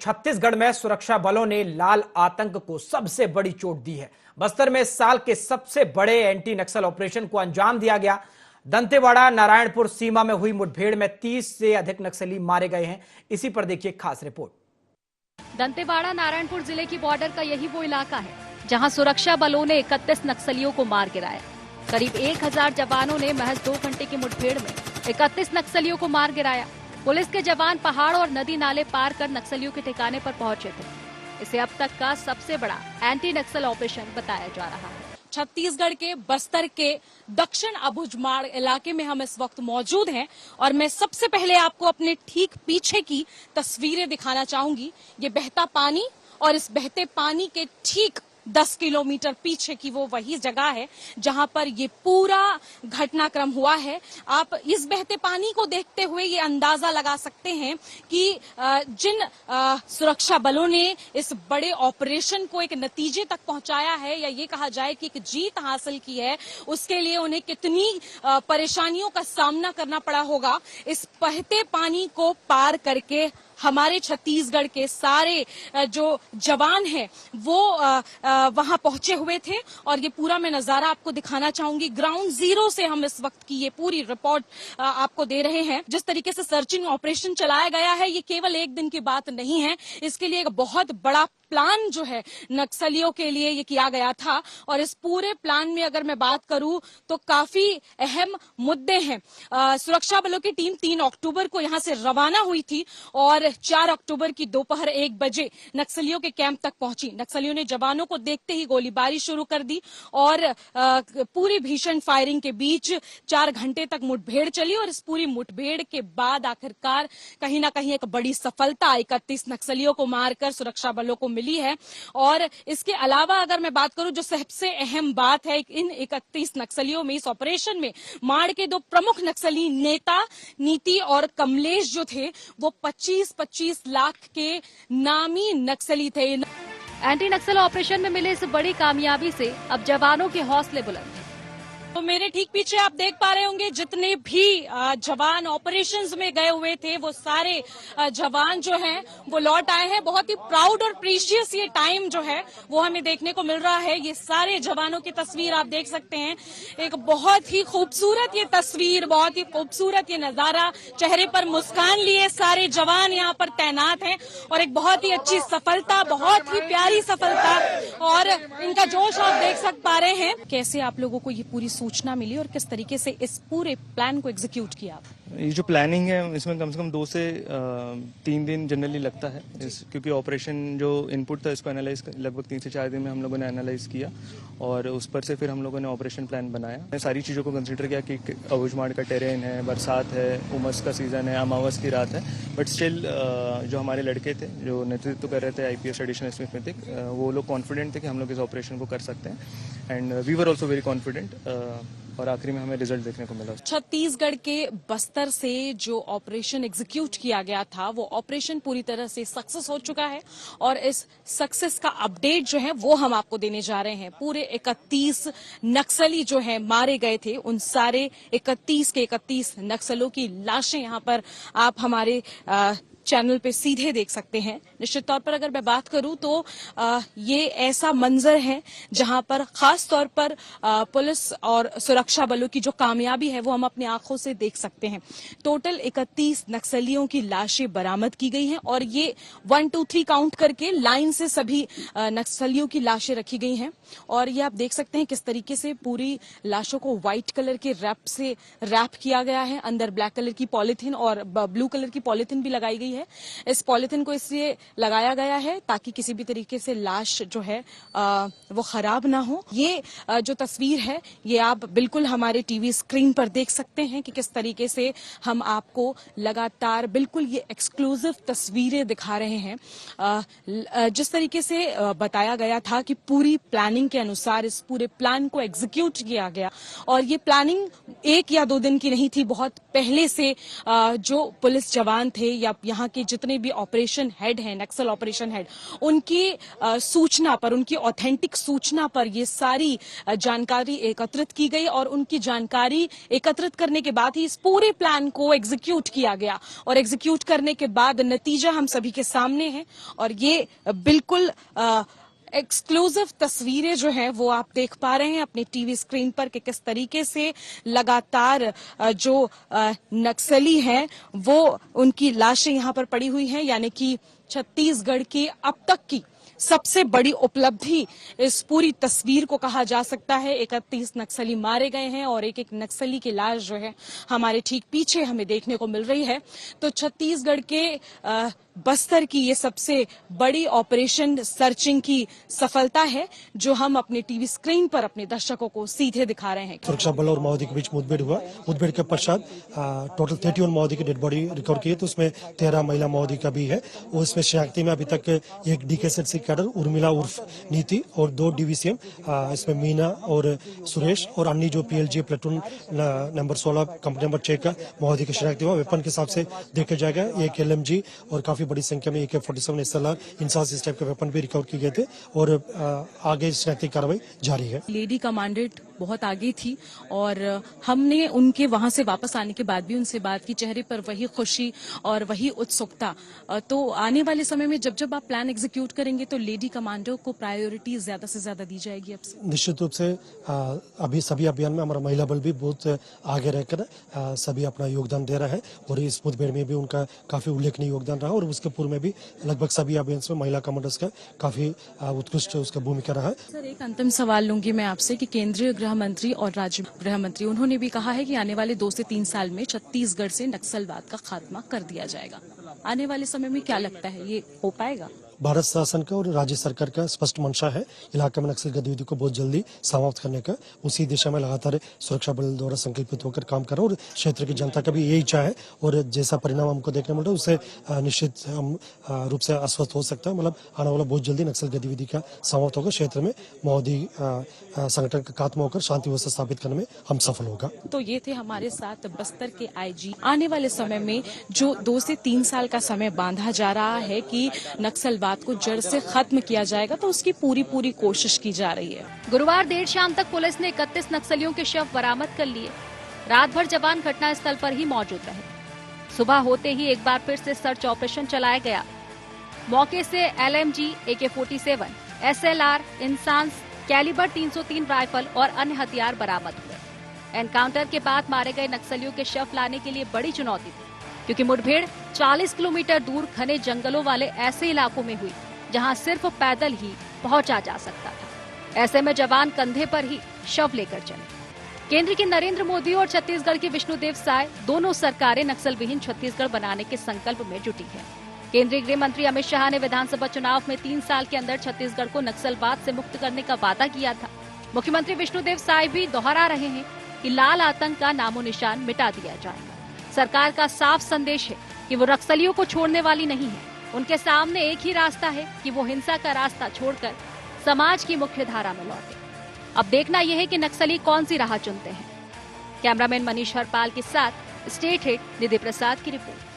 छत्तीसगढ़ में सुरक्षा बलों ने लाल आतंक को सबसे बड़ी चोट दी है। बस्तर में इस साल के सबसे बड़े एंटी नक्सल ऑपरेशन को अंजाम दिया गया। दंतेवाड़ा नारायणपुर सीमा में हुई मुठभेड़ में 30 से अधिक नक्सली मारे गए हैं। इसी पर देखिए खास रिपोर्ट। दंतेवाड़ा नारायणपुर जिले की बॉर्डर का यही वो इलाका है जहां सुरक्षा बलों ने 31 नक्सलियों को मार गिराया। करीब 1000 जवानों ने महज 2 घंटे की मुठभेड़ में 31 नक्सलियों को मार गिराया। पुलिस के जवान पहाड़ और नदी नाले पार कर नक्सलियों के ठिकाने पर पहुंचे थे। इसे अब तक का सबसे बड़ा एंटी नक्सल ऑपरेशन बताया जा रहा है। छत्तीसगढ़ के बस्तर के दक्षिण अबुझमाड़ इलाके में हम इस वक्त मौजूद हैं और मैं सबसे पहले आपको अपने ठीक पीछे की तस्वीरें दिखाना चाहूंगी। ये बहता पानी और इस बहते पानी के ठीक 10 किलोमीटर पीछे की वो वही जगह है जहां पर ये पूरा घटनाक्रम हुआ है। आप इस बहते पानी को देखते हुए ये अंदाजा लगा सकते हैं कि जिन सुरक्षा बलों ने इस बड़े ऑपरेशन को एक नतीजे तक पहुंचाया है या ये कहा जाए कि एक जीत हासिल की है, उसके लिए उन्हें कितनी परेशानियों का सामना करना पड़ा होगा। इस बहते पानी को पार करके हमारे छत्तीसगढ़ के सारे जो जवान हैं वो वहां पहुंचे हुए थे और ये पूरा मैं नजारा आपको दिखाना चाहूंगी। ग्राउंड जीरो से हम इस वक्त की ये पूरी रिपोर्ट आपको दे रहे हैं। जिस तरीके से सर्चिंग ऑपरेशन चलाया गया है ये केवल एक दिन की बात नहीं है, इसके लिए एक बहुत बड़ा प्लान जो है नक्सलियों के लिए ये किया गया था और इस पूरे प्लान में अगर मैं बात करूं तो काफी अहम मुद्दे हैं। सुरक्षा बलों की टीम 3 अक्टूबर को यहां से रवाना हुई थी और 4 अक्टूबर की दोपहर 1 बजे नक्सलियों के कैंप तक पहुंची। नक्सलियों ने जवानों को देखते ही गोलीबारी शुरू कर दी और पूरी भीषण फायरिंग के बीच 4 घंटे तक मुठभेड़ चली और इस पूरी मुठभेड़ के बाद आखिरकार कहीं ना कहीं एक बड़ी सफलता 31 नक्सलियों को मारकर सुरक्षा बलों को मिली है। और इसके अलावा अगर मैं बात करूं जो सबसे अहम बात है, इन 31 नक्सलियों में इस ऑपरेशन में माड़ के 2 प्रमुख नक्सली नेता नीति और कमलेश जो थे वो 25-25 लाख के नामी नक्सली थे। एंटी नक्सल ऑपरेशन में मिले इस बड़ी कामयाबी से अब जवानों के हौसले बुलंद हैं। तो मेरे ठीक पीछे आप देख पा रहे होंगे जितने भी जवान ऑपरेशंस में गए हुए थे वो सारे जवान जो हैं वो लौट आए हैं। बहुत ही प्राउड और प्रीशियस ये टाइम जो है वो हमें देखने को मिल रहा है। ये सारे जवानों की तस्वीर आप देख सकते हैं। एक बहुत ही खूबसूरत ये तस्वीर, बहुत ही खूबसूरत ये नजारा, चेहरे पर मुस्कान लिए सारे जवान यहाँ पर तैनात हैं और एक बहुत ही अच्छी सफलता, बहुत ही प्यारी सफलता और इनका जोश आप देख पा रहे हैं। कैसे आप लोगों को ये पूरी सूचना मिली और किस तरीके से इस पूरे प्लान को एग्जीक्यूट किया? ये जो प्लानिंग है इसमें कम से कम 2 से 3 दिन जनरली लगता है क्योंकि ऑपरेशन जो इनपुट था इसको एनालाइज लगभग 3 से 4 दिन में हम लोगों ने एनालाइज किया और उस पर से फिर हम लोगों ने ऑपरेशन प्लान बनाया। सारी चीज़ों को कंसिडर किया कि अबुझमाड़ का टेरेन है, बरसात है, उमस का सीज़न है, अमावस की रात है, बट स्टिल जो हमारे लड़के थे जो नेतृत्व कर रहे थे IPS एडिशनल स्मिथ, वो लोग कॉन्फिडेंट थे कि हम लोग इस ऑपरेशन को कर सकते हैं and we were also very confident और आखिरी में हमें रिजल्ट देखने को मिला। छत्तीसगढ़ के बस्तर से जो ऑपरेशन एग्जीक्यूट किया गया था वो ऑपरेशन पूरी तरह से सक्सेस हो चुका है और इस सक्सेस का अपडेट जो है वो हम आपको देने जा रहे हैं। पूरे 31 नक्सली जो है मारे गए थे, उन सारे 31 के 31 नक्सलों की लाशें यहाँ पर आप हमारे चैनल पे सीधे देख सकते हैं। निश्चित तौर पर अगर मैं बात करूं तो ये ऐसा मंजर है जहां पर खास तौर पर पुलिस और सुरक्षा बलों की जो कामयाबी है वो हम अपनी आंखों से देख सकते हैं। टोटल 31 नक्सलियों की लाशें बरामद की गई हैं और ये 1 2 3 काउंट करके लाइन से सभी नक्सलियों की लाशें रखी गई हैं और ये आप देख सकते हैं किस तरीके से पूरी लाशों को व्हाइट कलर के रैप से रैप किया गया है। अंदर ब्लैक कलर की पॉलिथीन और ब्लू कलर की पॉलिथीन भी लगाई गई है। इस पॉलिथीन को इसलिए लगाया गया है ताकि किसी भी तरीके से लाश जो है वो खराब ना हो। ये जो तस्वीर है ये आप बिल्कुल हमारे टीवी स्क्रीन पर देख सकते हैं कि किस तरीके से हम आपको लगातार बिल्कुल ये एक्सक्लूसिव तस्वीरें दिखा रहे हैं। जिस तरीके से बताया गया था कि पूरी प्लानिंग के अनुसार इस पूरे प्लान को एग्जीक्यूट किया गया और ये प्लानिंग 1 या 2 दिन की नहीं थी। बहुत पहले से जो पुलिस जवान थे या यहाँ के जितने भी ऑपरेशन हेड हैं नक्सल ऑपरेशन हेड, उनकी सूचना पर, उनकी ऑथेंटिक सूचना पर ये सारी जानकारी एकत्रित की गई और उनकी जानकारी एकत्रित करने के बाद ही इस पूरे प्लान को एग्जीक्यूट किया गया और एग्जीक्यूट करने के बाद नतीजा हम सभी के सामने है। और ये बिल्कुल एक्सक्लूसिव तस्वीरें जो है वो आप देख पा रहे हैं अपने टीवी स्क्रीन पर कि किस तरीके से लगातार जो नक्सली हैं वो उनकी लाशें यहां पर पड़ी हुई हैं, यानी कि छत्तीसगढ़ की अब तक की सबसे बड़ी उपलब्धि इस पूरी तस्वीर को कहा जा सकता है। 31 नक्सली मारे गए हैं और एक एक नक्सली की लाश जो है हमारे ठीक पीछे हमें देखने को मिल रही है। तो छत्तीसगढ़ के बस्तर की ये सबसे बड़ी ऑपरेशन सर्चिंग की सफलता है जो हम अपने टीवी स्क्रीन पर अपने दर्शकों को सीधे दिखा रहे हैं। सुरक्षा बल और माओवादी के बीच मुठभेड़ हुआ। मुठभेड़ के पश्चात टोटल 31 माओवादी की डेड बॉडी रिकवर की है, तो उसमें 13 महिला माओवादी का भी है। और इसमें शनाख्ती में अभी तक एक DKSC कैडर उर्मिला उर्फ नीति और 2 DVCM, इसमें मीना और सुरेश और अन्य जो PLG platoon number 16 company number 6 का माओवादी की शनाख्ती हुआ। वेपन के हिसाब से देखा जाएगा एक LMG और काफी बड़ी संख्या में AK-47 SLR इंसास इस टाइप के वेपन भी रिकवर किए गए थे और आगे शनाख्ती कार्रवाई जारी है। लेडी कमांडेंट बहुत आगे थी और हमने उनके वहां से वापस आने के बाद भी उनसे बात की, चेहरे पर वही खुशी और वही उत्सुकता। तो आने वाले समय में जब जब आप प्लान एग्जीक्यूट करेंगे तो लेडी कमांडो को प्रायोरिटी ज्यादा से ज्यादा दी जाएगी। अब से निश्चित रूप से अभी सभी अभियान में हमारा महिला बल भी बहुत आगे रहकर सभी अपना योगदान दे रहा है और इस मुठभेड़ में भी उनका काफी उल्लेखनीय योगदान रहा और उसके पूर्व में भी लगभग सभी अभियान में महिला कमांडर्स का काफी उत्कृष्ट उसका भूमिका रहा है। सर, एक अंतिम सवाल लूंगी मैं आपसे कि केंद्रीय गृह मंत्री और राज्य गृह मंत्री उन्होंने भी कहा है कि आने वाले 2 से 3 साल में छत्तीसगढ़ से नक्सलवाद का खात्मा कर दिया जाएगा। आने वाले समय में क्या लगता है ये हो पाएगा? भारत शासन का और राज्य सरकार का स्पष्ट मंशा है इलाके में नक्सल गतिविधि को बहुत जल्दी समाप्त करने का। उसी दिशा में लगातार सुरक्षा बल द्वारा संकल्पित होकर काम कर रहा है और क्षेत्र की जनता का भी यही इच्छा है और जैसा परिणाम हमको देखने मिल रहा है उससे निश्चित हम रूप से आश्वस्त हो सकता है। मतलब आने वाला बहुत जल्दी नक्सल गतिविधि का समाप्त होगा, क्षेत्र में माओवादी संगठन का खात्मा होकर शांति व्यवस्था स्थापित करने में हम सफल होगा। तो ये थे हमारे साथ बस्तर के IG। आने वाले समय में जो 2 से 3 साल का समय बांधा जा रहा है कि नक्सलवाद को जड़ से खत्म किया जाएगा, तो उसकी पूरी कोशिश की जा रही है। गुरुवार देर शाम तक पुलिस ने 31 नक्सलियों के शव बरामद कर लिए। रात भर जवान घटनास्थल पर ही मौजूद रहे। सुबह होते ही एक बार फिर से सर्च ऑपरेशन चलाया गया। मौके से LMG, AK-47, SLR, INSAS, calibre 303 rifle और अन्य हथियार बरामद हुए। एनकाउंटर के बाद मारे गए नक्सलियों के शव लाने के लिए बड़ी चुनौती थी, क्योंकि मुठभेड़ 40 किलोमीटर दूर घने जंगलों वाले ऐसे इलाकों में हुई जहां सिर्फ पैदल ही पहुंचा जा सकता था। ऐसे में जवान कंधे पर ही शव लेकर चले। केंद्र की नरेंद्र मोदी और छत्तीसगढ़ की विष्णुदेव साय दोनों सरकारें नक्सल विहीन छत्तीसगढ़ बनाने के संकल्प में जुटी है। केंद्रीय गृह मंत्री अमित शाह ने विधानसभा चुनाव में 3 साल के अंदर छत्तीसगढ़ को नक्सलवाद से मुक्त करने का वादा किया था। मुख्यमंत्री विष्णुदेव साय भी दोहरा रहे हैं कि लाल आतंक का नामो निशान मिटा दिया जाएगा। सरकार का साफ संदेश है कि वो नक्सलियों को छोड़ने वाली नहीं है। उनके सामने एक ही रास्ता है कि वो हिंसा का रास्ता छोड़कर समाज की मुख्य धारा में लौटे। अब देखना यह है कि नक्सली कौन सी राह चुनते हैं। कैमरामैन मनीष हरपाल के साथ स्टेट हेड निधि प्रसाद की रिपोर्ट।